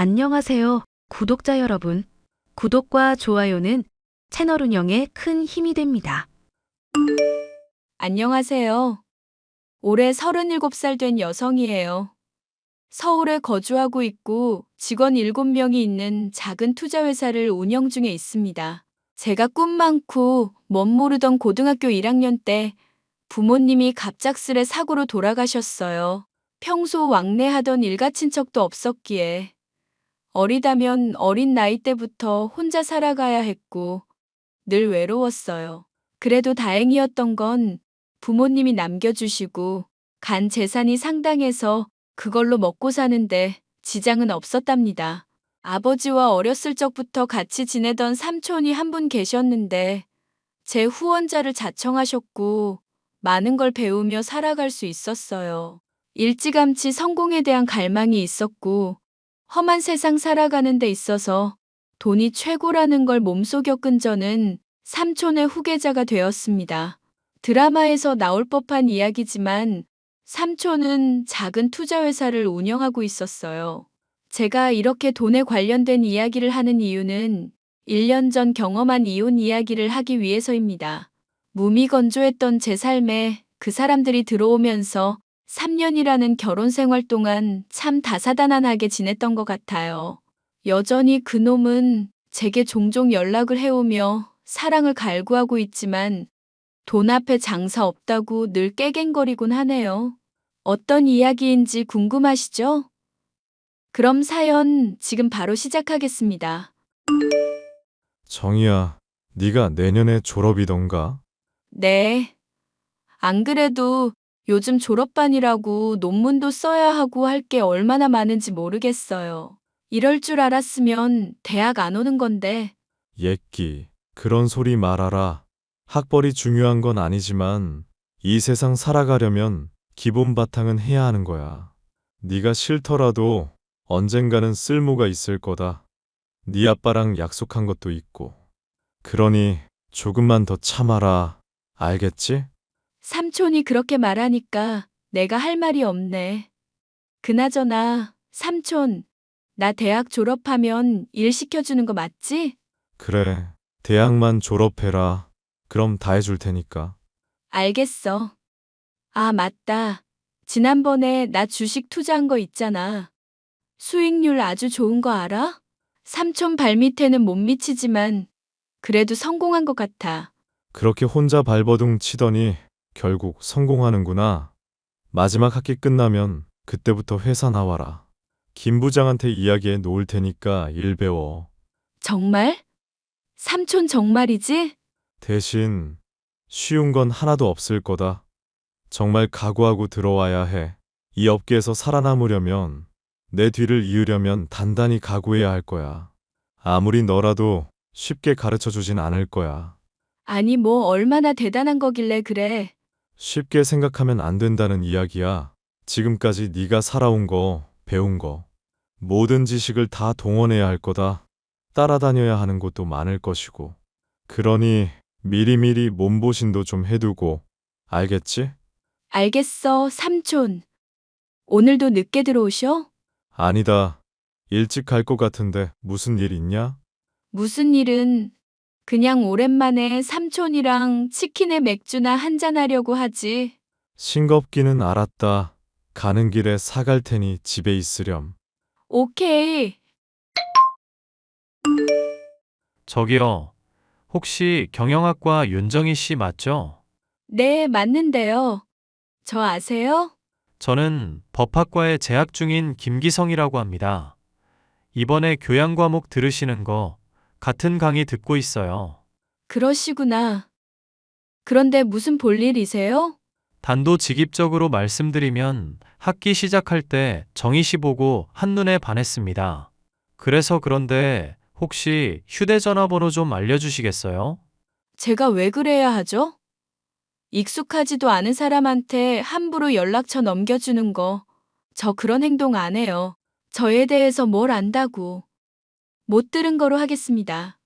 안녕하세요, 구독자 여러분. 구독과 좋아요는 채널 운영에 큰 힘이 됩니다. 안녕하세요. 올해 37살 된 여성이에요. 서울에 거주하고 있고 직원 7명이 있는 작은 투자회사를 운영 중에 있습니다. 제가 꿈 많고 멋 모르던 고등학교 1학년 때 부모님이 갑작스레 사고로 돌아가셨어요. 평소 왕래하던 일가 친척도 없었기에 어리다면 어린 나이 때부터 혼자 살아가야 했고 늘 외로웠어요. 그래도 다행이었던 건 부모님이 남겨주시고 간 재산이 상당해서 그걸로 먹고 사는데 지장은 없었답니다. 아버지와 어렸을 적부터 같이 지내던 삼촌이 한 분 계셨는데 제 후원자를 자청하셨고 많은 걸 배우며 살아갈 수 있었어요. 일찌감치 성공에 대한 갈망이 있었고 험한 세상 살아가는 데 있어서 돈이 최고라는 걸 몸소 겪은 저는 삼촌의 후계자가 되었습니다. 드라마에서 나올 법한 이야기지만 삼촌은 작은 투자회사를 운영하고 있었어요. 제가 이렇게 돈에 관련된 이야기를 하는 이유는 1년 전 경험한 이혼 이야기를 하기 위해서입니다. 무미건조했던 제 삶에 그 사람들이 들어오면서 3년이라는 결혼 생활 동안 참 다사다난하게 지냈던 것 같아요. 여전히 그놈은 제게 종종 연락을 해오며 사랑을 갈구하고 있지만 돈 앞에 장사 없다고 늘 깨갱거리곤 하네요. 어떤 이야기인지 궁금하시죠? 그럼 사연 지금 바로 시작하겠습니다. 정희야, 네가 내년에 졸업이던가? 네. 안 그래도 요즘 졸업반이라고 논문도 써야 하고 할 게 얼마나 많은지 모르겠어요. 이럴 줄 알았으면 대학 안 오는 건데. 예끼, 그런 소리 말아라. 학벌이 중요한 건 아니지만 이 세상 살아가려면 기본 바탕은 해야 하는 거야. 네가 싫더라도 언젠가는 쓸모가 있을 거다. 네 아빠랑 약속한 것도 있고. 그러니 조금만 더 참아라. 알겠지? 삼촌이 그렇게 말하니까 내가 할 말이 없네. 그나저나 삼촌, 나 대학 졸업하면 일 시켜주는 거 맞지? 그래, 대학만 졸업해라. 그럼 다 해줄 테니까. 알겠어. 아, 맞다. 지난번에 나 주식 투자한 거 있잖아. 수익률 아주 좋은 거 알아? 삼촌 발밑에는 못 미치지만 그래도 성공한 것 같아. 그렇게 혼자 발버둥 치더니 결국 성공하는구나. 마지막 학기 끝나면 그때부터 회사 나와라. 김 부장한테 이야기해 놓을 테니까 일 배워. 정말? 삼촌 정말이지? 대신 쉬운 건 하나도 없을 거다. 정말 각오하고 들어와야 해. 이 업계에서 살아남으려면, 내 뒤를 이으려면 단단히 각오해야 할 거야. 아무리 너라도 쉽게 가르쳐 주진 않을 거야. 아니, 뭐 얼마나 대단한 거길래 그래. 쉽게 생각하면 안 된다는 이야기야. 지금까지 네가 살아온 거, 배운 거, 모든 지식을 다 동원해야 할 거다. 따라다녀야 하는 곳도 많을 것이고. 그러니 미리미리 몸보신도 좀 해두고. 알겠지? 알겠어, 삼촌. 오늘도 늦게 들어오셔? 아니다. 일찍 갈 것 같은데 무슨 일 있냐? 무슨 일은 그냥 오랜만에 삼촌이랑 치킨에 맥주나 한잔하려고 하지. 싱겁기는 알았다. 가는 길에 사갈 테니 집에 있으렴. 오케이. 저기요, 혹시 경영학과 윤정희 씨 맞죠? 네, 맞는데요. 저 아세요? 저는 법학과에 재학 중인 김기성이라고 합니다. 이번에 교양 과목 들으시는 거 같은 강의 듣고 있어요. 그러시구나. 그런데 무슨 볼일이세요? 단도직입적으로 말씀드리면 학기 시작할 때 정희 씨 보고 한눈에 반했습니다. 그래서 그런데 혹시 휴대전화 번호 좀 알려주시겠어요? 제가 왜 그래야 하죠? 익숙하지도 않은 사람한테 함부로 연락처 넘겨주는 거, 저 그런 행동 안 해요. 저에 대해서 뭘 안다고. 못 들은 거로 하겠습니다.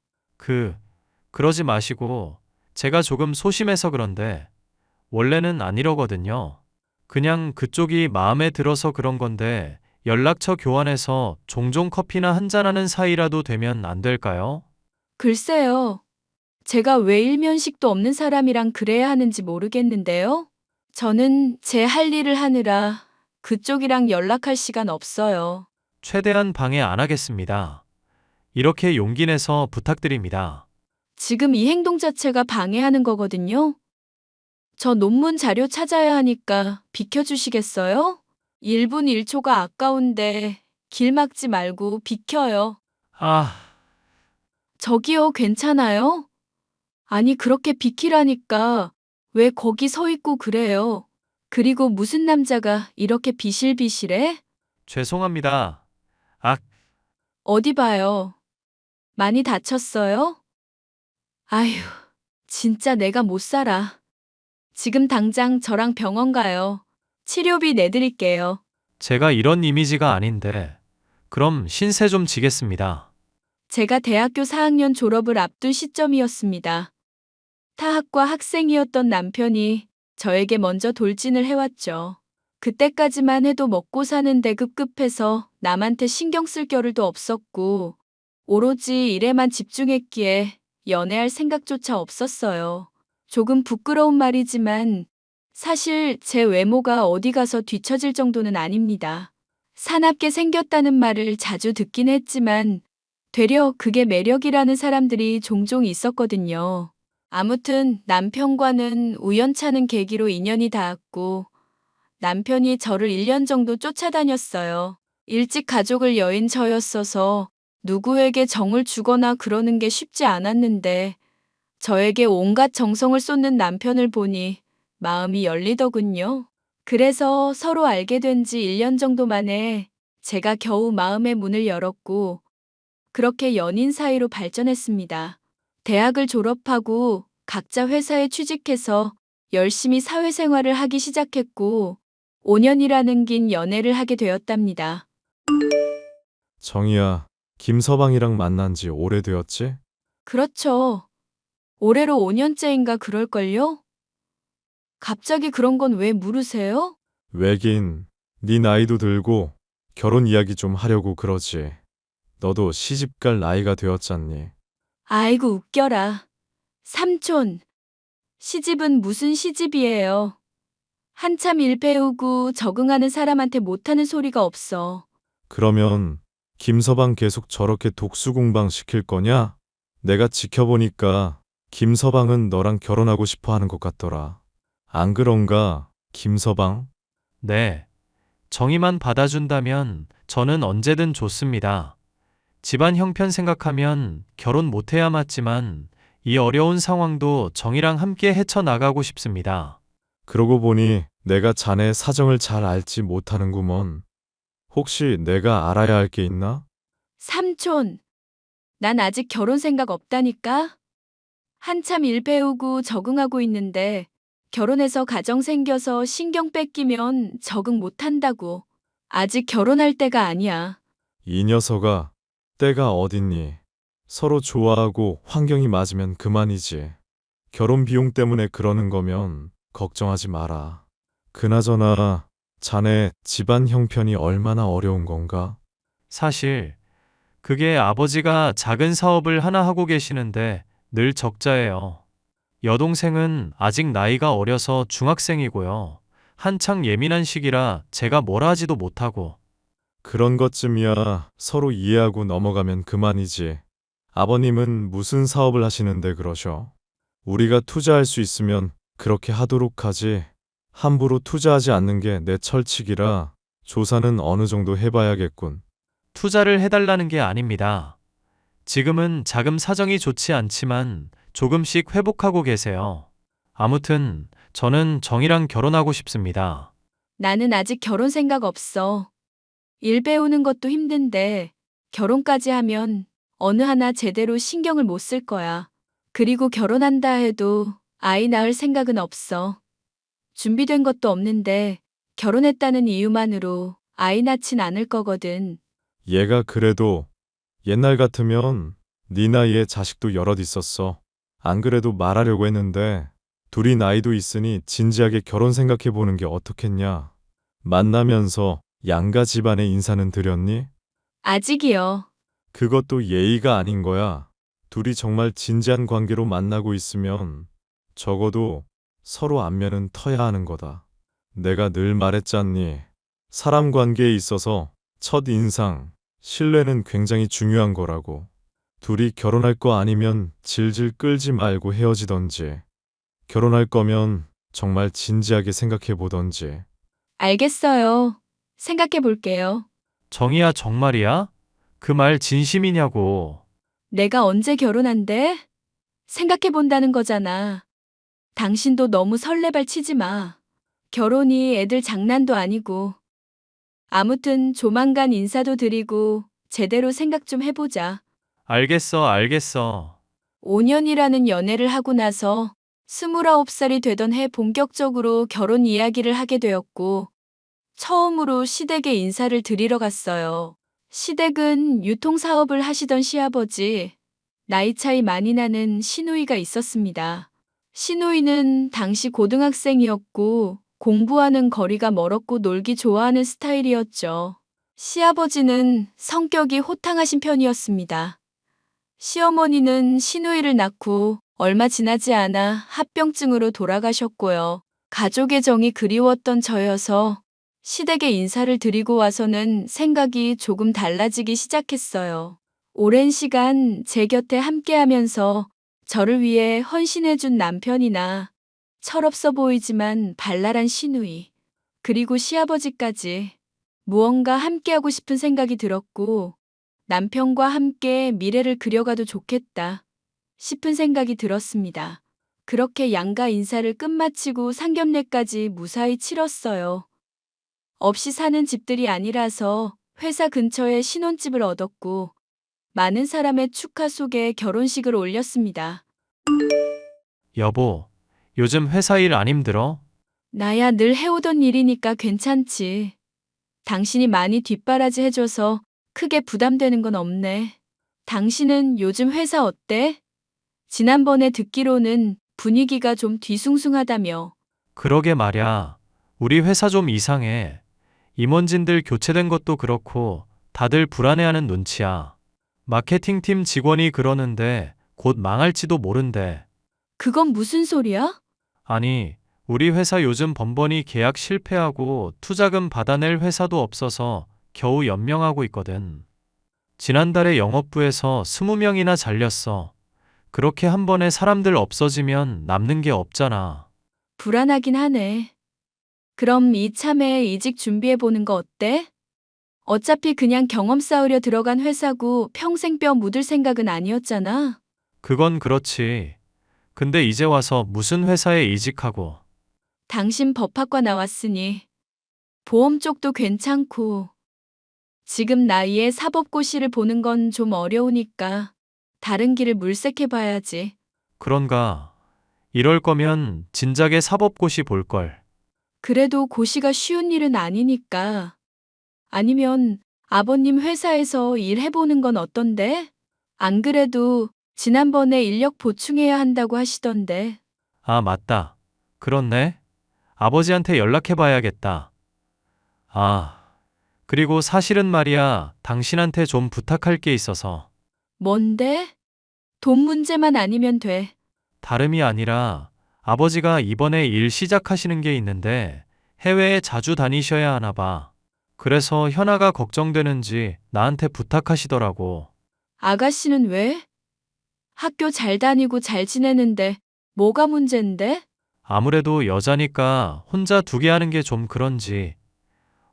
그러지 마시고 제가 조금 소심해서 그런데 원래는 안 이러거든요. 그냥 그쪽이 마음에 들어서 그런 건데 연락처 교환해서 종종 커피나 한잔하는 사이라도 되면 안 될까요? 글쎄요. 제가 왜 일면식도 없는 사람이랑 그래야 하는지 모르겠는데요. 저는 제 할 일을 하느라 그쪽이랑 연락할 시간 없어요. 최대한 방해 안 하겠습니다. 이렇게 용기 내서 부탁드립니다. 지금 이 행동 자체가 방해하는 거거든요. 저 논문 자료 찾아야 하니까 비켜주시겠어요? 1분 1초가 아까운데 길 막지 말고 비켜요. 아, 저기요, 괜찮아요? 아니, 그렇게 비키라니까 왜 거기 서 있고 그래요? 그리고 무슨 남자가 이렇게 비실비실해? 죄송합니다. 아, 어디 봐요. 많이 다쳤어요? 아휴, 진짜 내가 못 살아. 지금 당장 저랑 병원 가요. 치료비 내드릴게요. 제가 이런 이미지가 아닌데. 그럼 신세 좀 지겠습니다. 제가 대학교 4학년 졸업을 앞둔 시점이었습니다. 타학과 학생이었던 남편이 저에게 먼저 돌진을 해왔죠. 그때까지만 해도 먹고 사는데 급급해서 남한테 신경 쓸 겨를도 없었고 오로지 일에만 집중했기에 연애할 생각조차 없었어요. 조금 부끄러운 말이지만 사실 제 외모가 어디 가서 뒤처질 정도는 아닙니다. 사납게 생겼다는 말을 자주 듣긴 했지만 되려 그게 매력이라는 사람들이 종종 있었거든요. 아무튼 남편과는 우연찮은 계기로 인연이 닿았고 남편이 저를 1년 정도 쫓아다녔어요. 일찍 가족을 여인 저였어서 누구에게 정을 주거나 그러는 게 쉽지 않았는데 저에게 온갖 정성을 쏟는 남편을 보니 마음이 열리더군요. 그래서 서로 알게 된 지 1년 정도 만에 제가 겨우 마음의 문을 열었고 그렇게 연인 사이로 발전했습니다. 대학을 졸업하고 각자 회사에 취직해서 열심히 사회생활을 하기 시작했고 5년이라는 긴 연애를 하게 되었답니다. 정희야, 김서방이랑 만난 지 오래되었지? 그렇죠. 올해로 5년째인가 그럴걸요? 갑자기 그런 건 왜 물으세요? 왜긴, 네 나이도 들고 결혼 이야기 좀 하려고 그러지. 너도 시집갈 나이가 되었잖니. 아이고 웃겨라. 삼촌, 시집은 무슨 시집이에요. 한참 일 배우고 적응하는 사람한테 못하는 소리가 없어. 그러면 김서방 계속 저렇게 독수공방 시킬 거냐? 내가 지켜보니까 김서방은 너랑 결혼하고 싶어 하는 것 같더라. 안 그런가, 김서방? 네. 정의만 받아준다면 저는 언제든 좋습니다. 집안 형편 생각하면 결혼 못해야 맞지만 이 어려운 상황도 정이랑 함께 헤쳐나가고 싶습니다. 그러고 보니 내가 자네 사정을 잘 알지 못하는구먼. 혹시 내가 알아야 할 게 있나? 삼촌, 난 아직 결혼 생각 없다니까? 한참 일 배우고 적응하고 있는데 결혼해서 가정 생겨서 신경 뺏기면 적응 못한다고. 아직 결혼할 때가 아니야. 이 녀석아, 때가 어딨니? 서로 좋아하고 환경이 맞으면 그만이지. 결혼 비용 때문에 그러는 거면 걱정하지 마라. 그나저나 자네 집안 형편이 얼마나 어려운 건가? 사실 그게 아버지가 작은 사업을 하나 하고 계시는데 늘 적자예요. 여동생은 아직 나이가 어려서 중학생이고요. 한창 예민한 시기라 제가 뭘 하지도 못하고. 그런 것쯤이야 서로 이해하고 넘어가면 그만이지. 아버님은 무슨 사업을 하시는데 그러셔? 우리가 투자할 수 있으면 그렇게 하도록 하지. 함부로 투자하지 않는 게 내 철칙이라 조사는 어느 정도 해봐야겠군. 투자를 해달라는 게 아닙니다. 지금은 자금 사정이 좋지 않지만 조금씩 회복하고 계세요. 아무튼 저는 정이랑 결혼하고 싶습니다. 나는 아직 결혼 생각 없어. 일 배우는 것도 힘든데 결혼까지 하면 어느 하나 제대로 신경을 못 쓸 거야. 그리고 결혼한다 해도 아이 낳을 생각은 없어. 준비된 것도 없는데 결혼했다는 이유만으로 아이 낳진 않을 거거든. 얘가 그래도 옛날 같으면 네 나이에 자식도 여럿 있었어. 안 그래도 말하려고 했는데 둘이 나이도 있으니 진지하게 결혼 생각해보는 게 어떻겠냐. 만나면서 양가 집안에 인사는 드렸니? 아직이요. 그것도 예의가 아닌 거야. 둘이 정말 진지한 관계로 만나고 있으면 적어도 서로 안면은 터야 하는 거다. 내가 늘 말했잖니. 사람 관계에 있어서 첫 인상, 신뢰는 굉장히 중요한 거라고. 둘이 결혼할 거 아니면 질질 끌지 말고 헤어지던지, 결혼할 거면 정말 진지하게 생각해 보던지. 알겠어요. 생각해 볼게요. 정희야, 정말이야? 그 말 진심이냐고. 내가 언제 결혼한대? 생각해 본다는 거잖아. 당신도 너무 설레발 치지 마. 결혼이 애들 장난도 아니고. 아무튼 조만간 인사도 드리고 제대로 생각 좀 해보자. 알겠어, 알겠어. 5년이라는 연애를 하고 나서 29살이 되던 해 본격적으로 결혼 이야기를 하게 되었고, 처음으로 시댁에 인사를 드리러 갔어요. 시댁은 유통사업을 하시던 시아버지, 나이 차이 많이 나는 시누이가 있었습니다. 시누이는 당시 고등학생이었고, 공부하는 거리가 멀었고 놀기 좋아하는 스타일이었죠. 시아버지는 성격이 호탕하신 편이었습니다. 시어머니는 시누이를 낳고 얼마 지나지 않아 합병증으로 돌아가셨고요. 가족의 정이 그리웠던 저여서 시댁에 인사를 드리고 와서는 생각이 조금 달라지기 시작했어요. 오랜 시간 제 곁에 함께하면서 저를 위해 헌신해준 남편이나 철없어 보이지만 발랄한 시누이, 그리고 시아버지까지 무언가 함께하고 싶은 생각이 들었고, 남편과 함께 미래를 그려가도 좋겠다 싶은 생각이 들었습니다. 그렇게 양가 인사를 끝마치고 상견례까지 무사히 치렀어요. 없이 사는 집들이 아니라서 회사 근처에 신혼집을 얻었고, 많은 사람의 축하 속에 결혼식을 올렸습니다. 여보, 요즘 회사 일 안 힘들어? 나야 늘 해오던 일이니까 괜찮지. 당신이 많이 뒷바라지 해줘서 크게 부담되는 건 없네. 당신은 요즘 회사 어때? 지난번에 듣기로는 분위기가 좀 뒤숭숭하다며. 그러게 말야. 우리 회사 좀 이상해. 임원진들 교체된 것도 그렇고 다들 불안해하는 눈치야. 마케팅팀 직원이 그러는데 곧 망할지도 모른대. 그건 무슨 소리야? 아니, 우리 회사 요즘 번번이 계약 실패하고 투자금 받아낼 회사도 없어서 겨우 연명하고 있거든. 지난달에 영업부에서 20명이나 잘렸어. 그렇게 한 번에 사람들 없어지면 남는 게 없잖아. 불안하긴 하네. 그럼 이참에 이직 준비해보는 거 어때? 어차피 그냥 경험 쌓으려 들어간 회사고 평생 뼈 묻을 생각은 아니었잖아. 그건 그렇지. 근데 이제 와서 무슨 회사에 이직하고. 당신 법학과 나왔으니 보험 쪽도 괜찮고, 지금 나이에 사법고시를 보는 건 좀 어려우니까 다른 길을 물색해봐야지. 그런가. 이럴 거면 진작에 사법고시 볼걸. 그래도 고시가 쉬운 일은 아니니까. 아니면 아버님 회사에서 일해보는 건 어떤데? 안 그래도 지난번에 인력 보충해야 한다고 하시던데. 아, 맞다. 그렇네. 아버지한테 연락해 봐야겠다. 아, 그리고 사실은 말이야, 당신한테 좀 부탁할 게 있어서. 뭔데? 돈 문제만 아니면 돼. 다름이 아니라 아버지가 이번에 일 시작하시는 게 있는데 해외에 자주 다니셔야 하나 봐. 그래서 현아가 걱정되는지 나한테 부탁하시더라고. 아가씨는 왜? 학교 잘 다니고 잘 지내는데 뭐가 문제인데? 아무래도 여자니까 혼자 두게 하는 게 좀 그런지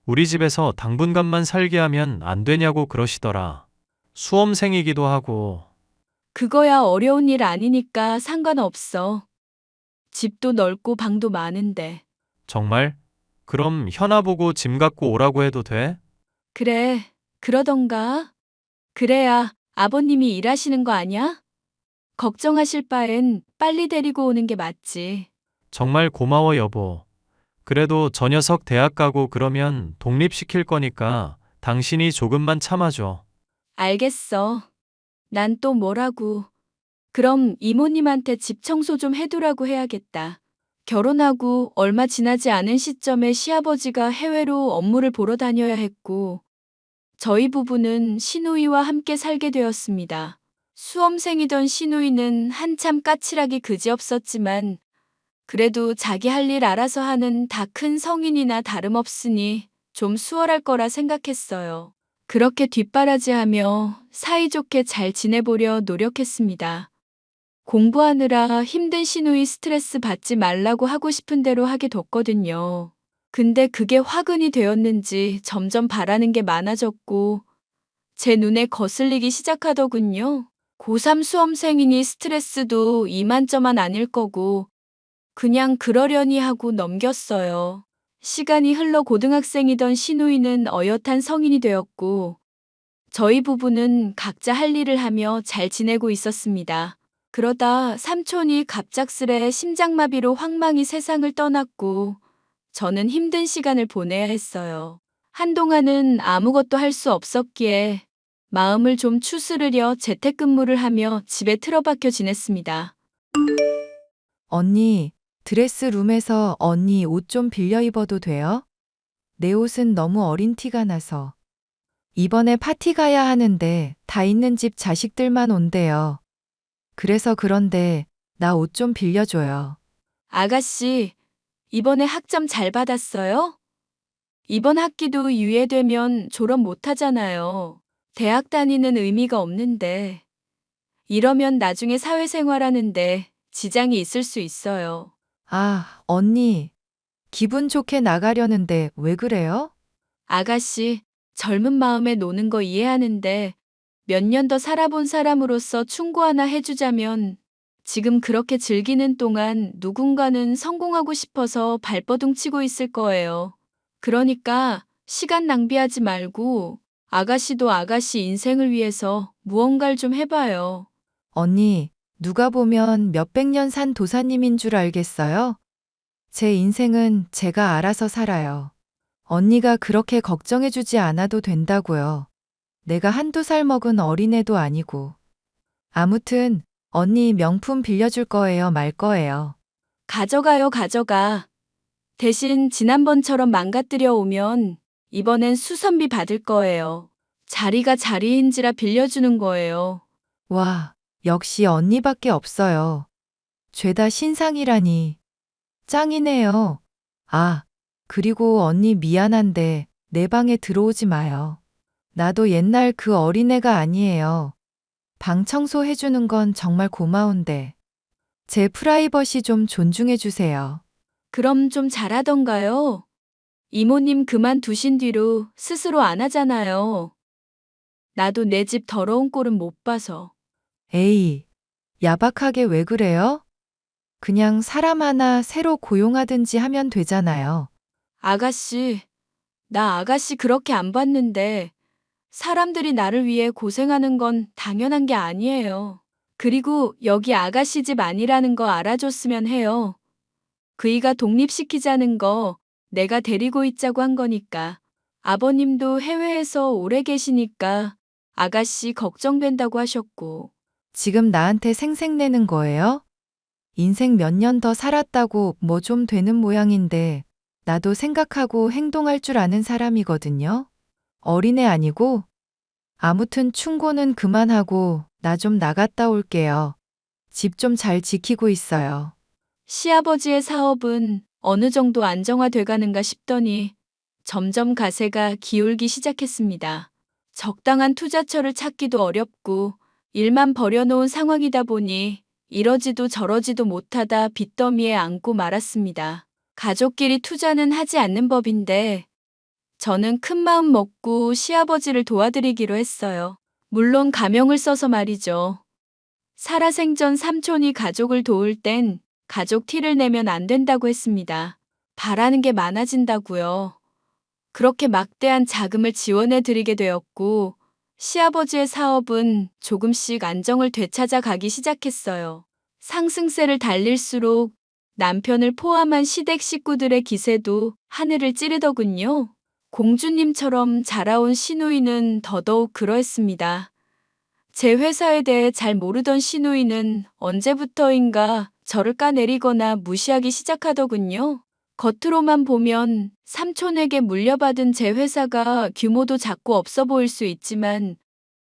우리 집에서 당분간만 살게 하면 안 되냐고 그러시더라. 수험생이기도 하고. 그거야 어려운 일 아니니까 상관없어. 집도 넓고 방도 많은데. 정말? 그럼 현아 보고 짐 갖고 오라고 해도 돼? 그래, 그러던가. 그래야 아버님이 일하시는 거 아냐? 걱정하실 바엔 빨리 데리고 오는 게 맞지. 정말 고마워 여보. 그래도 저 녀석 대학 가고 그러면 독립시킬 거니까 당신이 조금만 참아줘. 알겠어. 난 또 뭐라고. 그럼 이모님한테 집 청소 좀 해두라고 해야겠다. 결혼하고 얼마 지나지 않은 시점에 시아버지가 해외로 업무를 보러 다녀야 했고, 저희 부부는 시누이와 함께 살게 되었습니다. 수험생이던 시누이는 한참 까칠하기 그지없었지만, 그래도 자기 할 일 알아서 하는 다 큰 성인이나 다름없으니 좀 수월할 거라 생각했어요. 그렇게 뒷바라지하며 사이좋게 잘 지내보려 노력했습니다. 공부하느라 힘든 시누이 스트레스 받지 말라고 하고 싶은 대로 하게 뒀거든요. 근데 그게 화근이 되었는지 점점 바라는 게 많아졌고 제 눈에 거슬리기 시작하더군요. 고3 수험생이니 스트레스도 이만저만 아닐 거고 그냥 그러려니 하고 넘겼어요. 시간이 흘러 고등학생이던 시누이는 어엿한 성인이 되었고 저희 부부는 각자 할 일을 하며 잘 지내고 있었습니다. 그러다 삼촌이 갑작스레 심장마비로 황망히 세상을 떠났고 저는 힘든 시간을 보내야 했어요. 한동안은 아무것도 할 수 없었기에 마음을 좀 추스르려 재택근무를 하며 집에 틀어박혀 지냈습니다. 언니, 드레스룸에서 언니 옷 좀 빌려 입어도 돼요? 내 옷은 너무 어린 티가 나서. 이번에 파티 가야 하는데 다 있는 집 자식들만 온대요. 그래서 그런데 나 옷 좀 빌려줘요. 아가씨, 이번에 학점 잘 받았어요? 이번 학기도 유예되면 졸업 못 하잖아요. 대학 다니는 의미가 없는데. 이러면 나중에 사회생활하는데 지장이 있을 수 있어요. 아, 언니, 기분 좋게 나가려는데 왜 그래요? 아가씨, 젊은 마음에 노는 거 이해하는데 몇 년 더 살아본 사람으로서 충고 하나 해주자면 지금 그렇게 즐기는 동안 누군가는 성공하고 싶어서 발버둥 치고 있을 거예요. 그러니까 시간 낭비하지 말고 아가씨도 아가씨 인생을 위해서 무언가를 좀 해봐요. 언니, 누가 보면 몇백 년 산 도사님인 줄 알겠어요? 제 인생은 제가 알아서 살아요. 언니가 그렇게 걱정해주지 않아도 된다고요. 내가 한두 살 먹은 어린애도 아니고. 아무튼 언니 명품 빌려줄 거예요, 말 거예요. 가져가요, 가져가. 대신 지난번처럼 망가뜨려 오면 이번엔 수선비 받을 거예요. 자리가 자리인지라 빌려주는 거예요. 와, 역시 언니밖에 없어요. 죄다 신상이라니. 짱이네요. 아, 그리고 언니 미안한데 내 방에 들어오지 마요. 나도 옛날 그 어린애가 아니에요. 방 청소해주는 건 정말 고마운데. 제 프라이버시 좀 존중해주세요. 그럼 좀 잘하던가요? 이모님 그만두신 뒤로 스스로 안 하잖아요. 나도 내 집 더러운 꼴은 못 봐서. 에이, 야박하게 왜 그래요? 그냥 사람 하나 새로 고용하든지 하면 되잖아요. 아가씨, 나 아가씨 그렇게 안 봤는데 사람들이 나를 위해 고생하는 건 당연한 게 아니에요. 그리고 여기 아가씨 집 아니라는 거 알아줬으면 해요. 그이가 독립시키자는 거 내가 데리고 있자고 한 거니까. 아버님도 해외에서 오래 계시니까 아가씨 걱정된다고 하셨고. 지금 나한테 생색내는 거예요? 인생 몇 년 더 살았다고 뭐 좀 되는 모양인데 나도 생각하고 행동할 줄 아는 사람이거든요. 어린애 아니고? 아무튼 충고는 그만하고 나 좀 나갔다 올게요. 집 좀 잘 지키고 있어요. 시아버지의 사업은 어느 정도 안정화돼 가는가 싶더니 점점 가세가 기울기 시작했습니다. 적당한 투자처를 찾기도 어렵고 일만 벌여놓은 상황이다 보니 이러지도 저러지도 못하다 빚더미에 안고 말았습니다. 가족끼리 투자는 하지 않는 법인데 저는 큰 마음 먹고 시아버지를 도와드리기로 했어요. 물론 가명을 써서 말이죠. 살아생전 삼촌이 가족을 도울 땐 가족 티를 내면 안 된다고 했습니다. 바라는 게 많아진다고요. 그렇게 막대한 자금을 지원해 드리게 되었고 시아버지의 사업은 조금씩 안정을 되찾아 가기 시작했어요. 상승세를 달릴수록 남편을 포함한 시댁 식구들의 기세도 하늘을 찌르더군요. 공주님처럼 자라온 시누이는 더더욱 그러했습니다. 제 회사에 대해 잘 모르던 시누이는 언제부터인가 저를 까내리거나 무시하기 시작하더군요. 겉으로만 보면 삼촌에게 물려받은 제 회사가 규모도 작고 없어 보일 수 있지만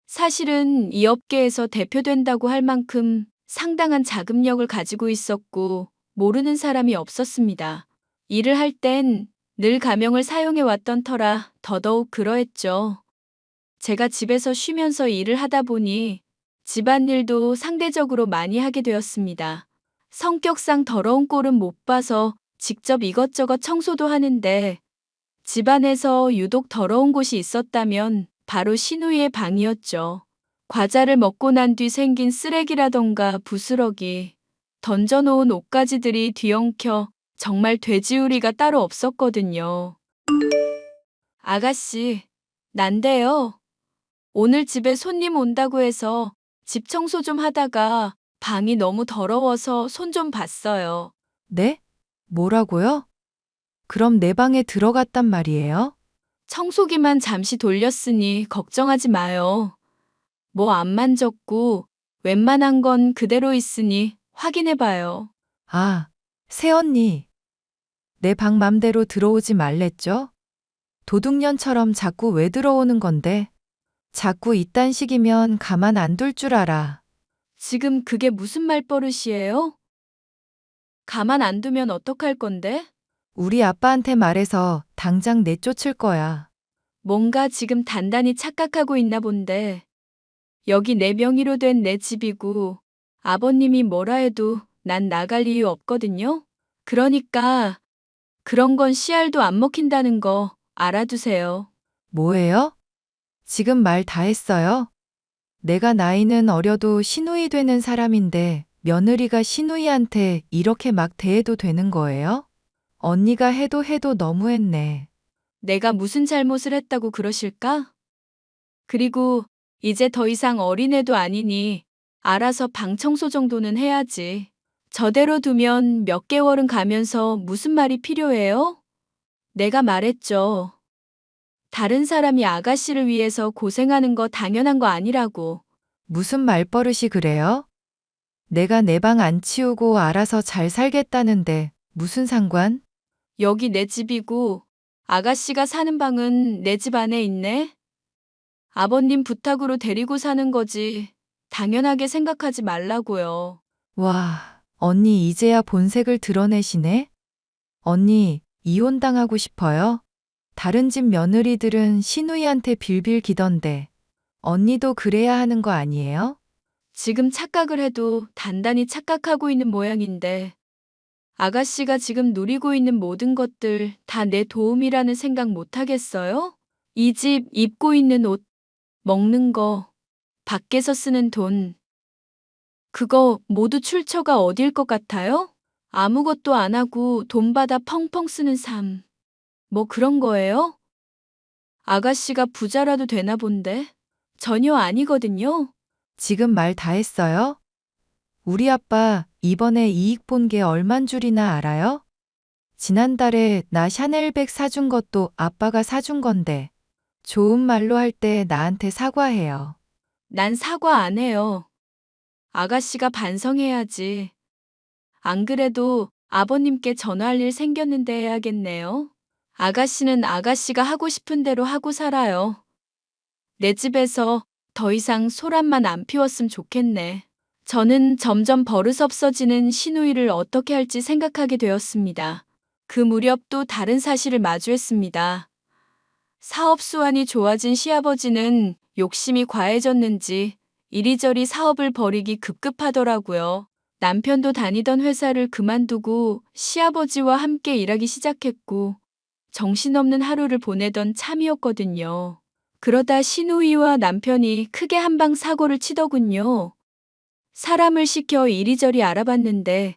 사실은 이 업계에서 대표된다고 할 만큼 상당한 자금력을 가지고 있었고 모르는 사람이 없었습니다. 일을 할 땐 늘 가명을 사용해 왔던 터라 더더욱 그러했죠. 제가 집에서 쉬면서 일을 하다 보니 집안일도 상대적으로 많이 하게 되었습니다. 성격상 더러운 꼴은 못 봐서 직접 이것저것 청소도 하는데 집안에서 유독 더러운 곳이 있었다면 바로 시누이의 방이었죠. 과자를 먹고 난 뒤 생긴 쓰레기라던가 부스러기, 던져놓은 옷가지들이 뒤엉켜 정말 돼지우리가 따로 없었거든요. 아가씨, 난데요. 오늘 집에 손님 온다고 해서 집 청소 좀 하다가 방이 너무 더러워서 손 좀 봤어요. 네? 뭐라고요? 그럼 내 방에 들어갔단 말이에요? 청소기만 잠시 돌렸으니 걱정하지 마요. 뭐 안 만졌고 웬만한 건 그대로 있으니 확인해봐요. 아, 새언니. 내 방 맘대로 들어오지 말랬죠? 도둑년처럼 자꾸 왜 들어오는 건데? 자꾸 이딴 식이면 가만 안 둘 줄 알아. 지금 그게 무슨 말버릇이에요? 가만 안 두면 어떡할 건데? 우리 아빠한테 말해서 당장 내쫓을 거야. 뭔가 지금 단단히 착각하고 있나 본데. 여기 내 명의로 된 내 집이고 아버님이 뭐라 해도 난 나갈 이유 없거든요. 그러니까 그런 건 씨알도 안 먹힌다는 거 알아두세요. 뭐예요? 지금 말 다 했어요? 내가 나이는 어려도 시누이 되는 사람인데 며느리가 시누이한테 이렇게 막 대해도 되는 거예요? 언니가 해도 너무했네. 내가 무슨 잘못을 했다고 그러실까? 그리고 이제 더 이상 어린애도 아니니 알아서 방 청소 정도는 해야지. 저대로 두면 몇 개월은 가면서 무슨 말이 필요해요? 내가 말했죠. 다른 사람이 아가씨를 위해서 고생하는 거 당연한 거 아니라고. 무슨 말버릇이 그래요? 내가 내 방 안 치우고 알아서 잘 살겠다는데 무슨 상관? 여기 내 집이고 아가씨가 사는 방은 내 집 안에 있네. 아버님 부탁으로 데리고 사는 거지. 당연하게 생각하지 말라고요. 와, 언니 이제야 본색을 드러내시네? 언니, 이혼당하고 싶어요? 다른 집 며느리들은 시누이한테 빌빌 기던데, 언니도 그래야 하는 거 아니에요? 지금 착각을 해도 단단히 착각하고 있는 모양인데 아가씨가 지금 누리고 있는 모든 것들 다 내 도움이라는 생각 못 하겠어요? 이 집 입고 있는 옷, 먹는 거, 밖에서 쓰는 돈, 그거 모두 출처가 어딜 것 같아요? 아무것도 안 하고 돈 받아 펑펑 쓰는 삶. 뭐 그런 거예요? 아가씨가 부자라도 되나 본데? 전혀 아니거든요. 지금 말 다 했어요? 우리 아빠 이번에 이익 본 게 얼만 줄이나 알아요? 지난달에 나 샤넬백 사준 것도 아빠가 사준 건데, 좋은 말로 할 때 나한테 사과해요. 난 사과 안 해요. 아가씨가 반성해야지. 안 그래도 아버님께 전화할 일 생겼는데 해야겠네요. 아가씨는 아가씨가 하고 싶은 대로 하고 살아요. 내 집에서 더 이상 소란만 안 피웠으면 좋겠네. 저는 점점 버릇없어지는 시누이를 어떻게 할지 생각하게 되었습니다. 그 무렵 또 다른 사실을 마주했습니다. 사업 수완이 좋아진 시아버지는 욕심이 과해졌는지 이리저리 사업을 벌이기 급급하더라고요. 남편도 다니던 회사를 그만두고 시아버지와 함께 일하기 시작했고 정신없는 하루를 보내던 참이었거든요. 그러다 시누이와 남편이 크게 한방 사고를 치더군요. 사람을 시켜 이리저리 알아봤는데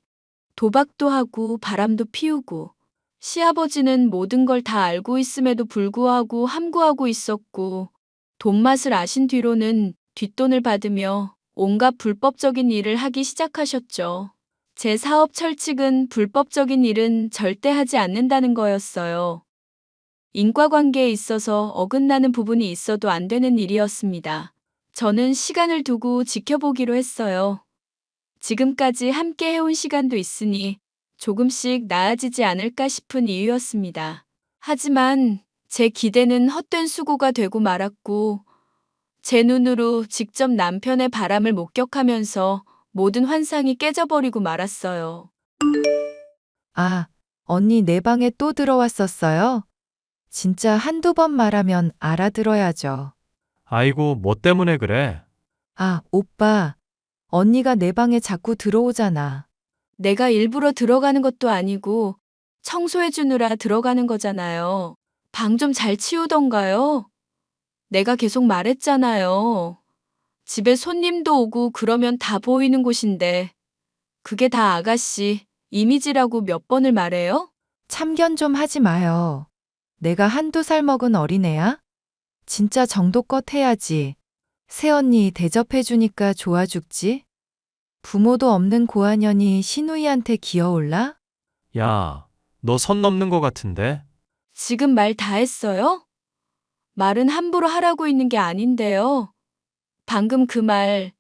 도박도 하고 바람도 피우고 시아버지는 모든 걸 다 알고 있음에도 불구하고 함구하고 있었고 돈맛을 아신 뒤로는 뒷돈을 받으며 온갖 불법적인 일을 하기 시작하셨죠. 제 사업 철칙은 불법적인 일은 절대 하지 않는다는 거였어요. 인과관계에 있어서 어긋나는 부분이 있어도 안 되는 일이었습니다. 저는 시간을 두고 지켜보기로 했어요. 지금까지 함께 해온 시간도 있으니 조금씩 나아지지 않을까 싶은 이유였습니다. 하지만 제 기대는 헛된 수고가 되고 말았고, 제 눈으로 직접 남편의 바람을 목격하면서 모든 환상이 깨져버리고 말았어요. 아, 언니 내 방에 또 들어왔었어요? 진짜 한두 번 말하면 알아들어야죠. 아이고, 뭐 때문에 그래? 아, 오빠. 언니가 내 방에 자꾸 들어오잖아. 내가 일부러 들어가는 것도 아니고 청소해주느라 들어가는 거잖아요. 방 좀 잘 치우던가요? 내가 계속 말했잖아요. 집에 손님도 오고 그러면 다 보이는 곳인데 그게 다 아가씨 이미지라고 몇 번을 말해요? 참견 좀 하지 마요. 내가 한두 살 먹은 어린애야? 진짜 정도껏 해야지. 새언니 대접해주니까 좋아 죽지? 부모도 없는 고아년이 시누이한테 기어올라? 야, 너 선 넘는 거 같은데? 지금 말 다 했어요? 말은 함부로 하라고 있는 게 아닌데요. 방금 그 말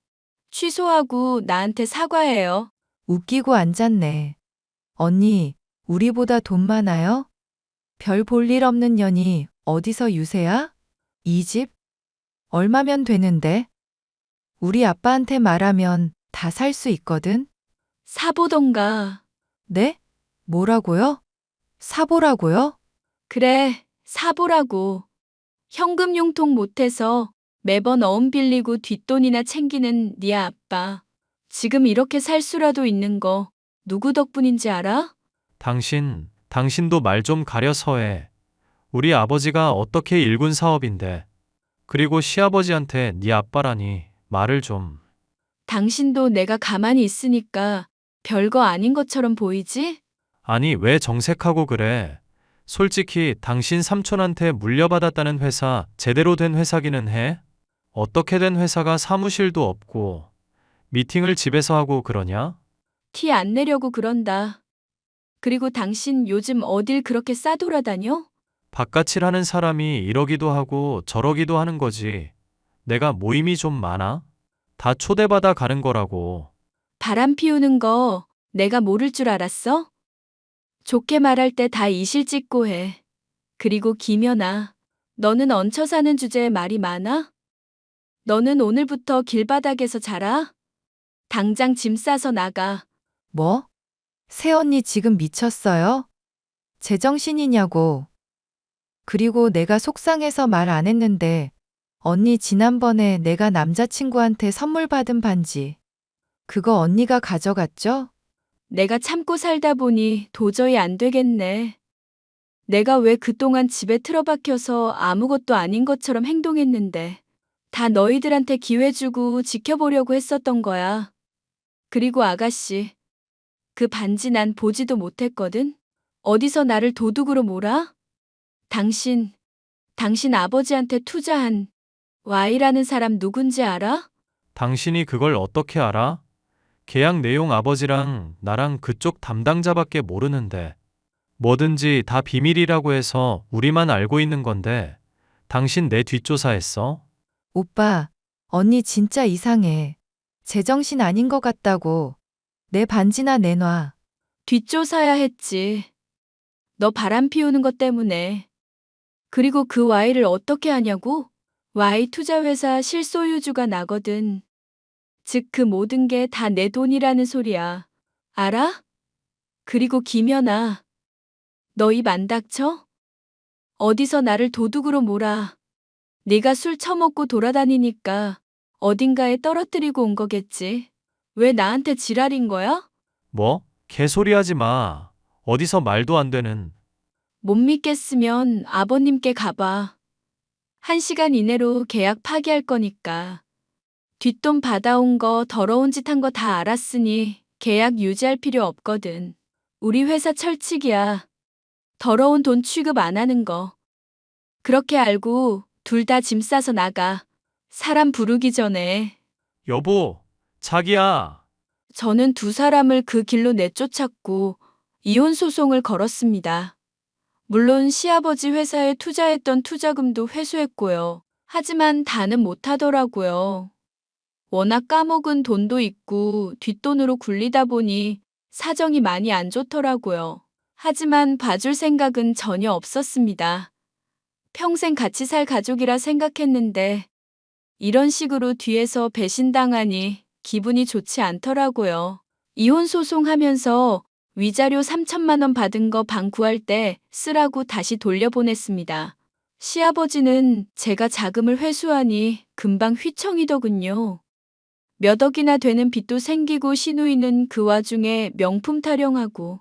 취소하고 나한테 사과해요. 웃기고 앉았네. 언니, 우리보다 돈 많아요? 별 볼 일 없는 년이 어디서 유세야? 이 집? 얼마면 되는데? 우리 아빠한테 말하면 다 살 수 있거든? 사보던가. 네? 뭐라고요? 사보라고요? 그래, 사보라고. 현금 융통 못해서 매번 어음 빌리고 뒷돈이나 챙기는 네 아빠. 지금 이렇게 살 수라도 있는 거 누구 덕분인지 알아? 당신도 말 좀 가려서 해. 우리 아버지가 어떻게 일군 사업인데. 그리고 시아버지한테 네 아빠라니 말을 좀. 당신도 내가 가만히 있으니까 별거 아닌 것처럼 보이지? 아니, 왜 정색하고 그래? 솔직히 당신 삼촌한테 물려받았다는 회사 제대로 된 회사기는 해? 어떻게 된 회사가 사무실도 없고 미팅을 집에서 하고 그러냐? 티 안 내려고 그런다. 그리고 당신 요즘 어딜 그렇게 싸돌아다녀? 바깥일 하는 사람이 이러기도 하고 저러기도 하는 거지. 내가 모임이 좀 많아? 다 초대받아 가는 거라고. 바람 피우는 거 내가 모를 줄 알았어? 좋게 말할 때 다 이실 찍고 해. 그리고 김연아, 너는 얹혀 사는 주제에 말이 많아? 너는 오늘부터 길바닥에서 자라? 당장 짐 싸서 나가. 뭐? 새언니 지금 미쳤어요? 제정신이냐고. 그리고 내가 속상해서 말 안 했는데, 언니 지난번에 내가 남자친구한테 선물 받은 반지. 그거 언니가 가져갔죠? 내가 참고 살다 보니 도저히 안 되겠네. 내가 왜 그동안 집에 틀어박혀서 아무것도 아닌 것처럼 행동했는데 다 너희들한테 기회 주고 지켜보려고 했었던 거야. 그리고 아가씨, 그 반지 난 보지도 못했거든? 어디서 나를 도둑으로 몰아? 당신 아버지한테 투자한 Y라는 사람 누군지 알아? 당신이 그걸 어떻게 알아? 계약 내용 아버지랑 나랑 그쪽 담당자밖에 모르는데. 뭐든지 다 비밀이라고 해서 우리만 알고 있는 건데. 당신 내 뒷조사했어? 오빠, 언니 진짜 이상해. 제정신 아닌 것 같다고. 내 반지나 내놔. 뒷조사야 했지. 너 바람 피우는 것 때문에. 그리고 그 Y를 어떻게 하냐고? Y 투자회사 실소유주가 나거든. 즉 그 모든 게 다 내 돈이라는 소리야. 알아? 그리고 김연아, 너 입 안 닥쳐? 어디서 나를 도둑으로 몰아. 네가 술 처먹고 돌아다니니까 어딘가에 떨어뜨리고 온 거겠지. 왜 나한테 지랄인 거야? 뭐? 개소리 하지 마. 어디서 말도 안 되는. 못 믿겠으면 아버님께 가봐. 1시간 이내로 계약 파기할 거니까. 뒷돈 받아온 거 더러운 짓 한 거 다 알았으니 계약 유지할 필요 없거든. 우리 회사 철칙이야. 더러운 돈 취급 안 하는 거. 그렇게 알고 둘 다 짐 싸서 나가. 사람 부르기 전에. 여보, 자기야. 저는 두 사람을 그 길로 내쫓았고 이혼 소송을 걸었습니다. 물론 시아버지 회사에 투자했던 투자금도 회수했고요. 하지만 다는 못하더라고요. 워낙 까먹은 돈도 있고 뒷돈으로 굴리다 보니 사정이 많이 안 좋더라고요. 하지만 봐줄 생각은 전혀 없었습니다. 평생 같이 살 가족이라 생각했는데 이런 식으로 뒤에서 배신당하니 기분이 좋지 않더라고요. 이혼 소송하면서 위자료 3천만 원 받은 거 방 구할 때 쓰라고 다시 돌려보냈습니다. 시아버지는 제가 자금을 회수하니 금방 휘청이더군요. 몇 억이나 되는 빚도 생기고 시누이는 그 와중에 명품 타령하고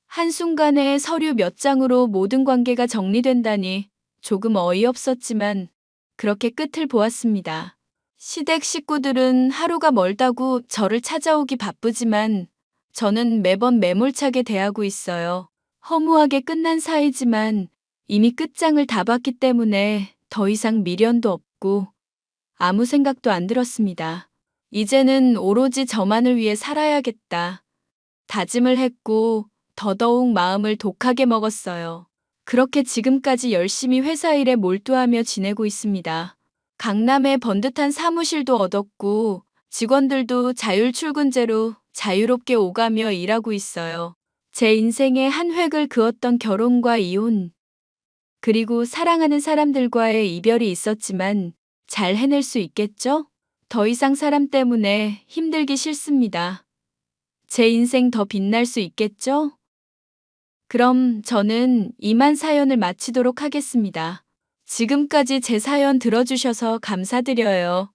한순간에 서류 몇 장으로 모든 관계가 정리된다니 조금 어이없었지만 그렇게 끝을 보았습니다. 시댁 식구들은 하루가 멀다고 저를 찾아오기 바쁘지만 저는 매번 매몰차게 대하고 있어요. 허무하게 끝난 사이지만 이미 끝장을 다 봤기 때문에 더 이상 미련도 없고 아무 생각도 안 들었습니다. 이제는 오로지 저만을 위해 살아야겠다. 다짐을 했고 더더욱 마음을 독하게 먹었어요. 그렇게 지금까지 열심히 회사 일에 몰두하며 지내고 있습니다. 강남에 번듯한 사무실도 얻었고 직원들도 자율 출근제로 자유롭게 오가며 일하고 있어요. 제 인생의 한 획을 그었던 결혼과 이혼, 그리고 사랑하는 사람들과의 이별이 있었지만 잘 해낼 수 있겠죠? 더 이상 사람 때문에 힘들기 싫습니다. 제 인생 더 빛날 수 있겠죠? 그럼 저는 이만 사연을 마치도록 하겠습니다. 지금까지 제 사연 들어주셔서 감사드려요.